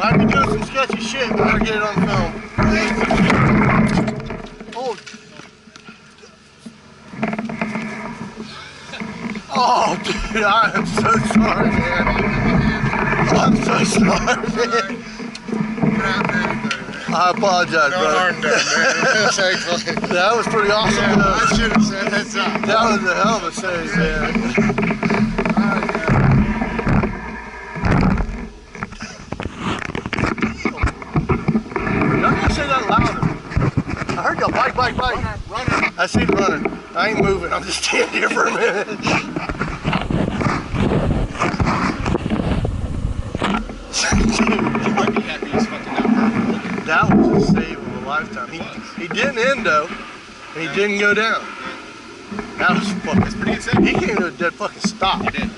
Might be doing some sketchy shit, but we're gonna get it on film. Oh. Oh, dude, I am so sorry, man. I'm so sorry, man. I apologize, no brother. harm done, man. That was pretty awesome. Yeah, I should have said that's up. That was a hell of a save, man. Y'all gotta say that louder. I heard y'all bike. Running. I see it running. I ain't moving. I'm just standing here for a minute. You might be happy he's fucking not perfect. That was a save of a lifetime. He didn't end though, and he didn't go down. That was fucking. That's pretty insane. He came to a dead fucking stop. He did.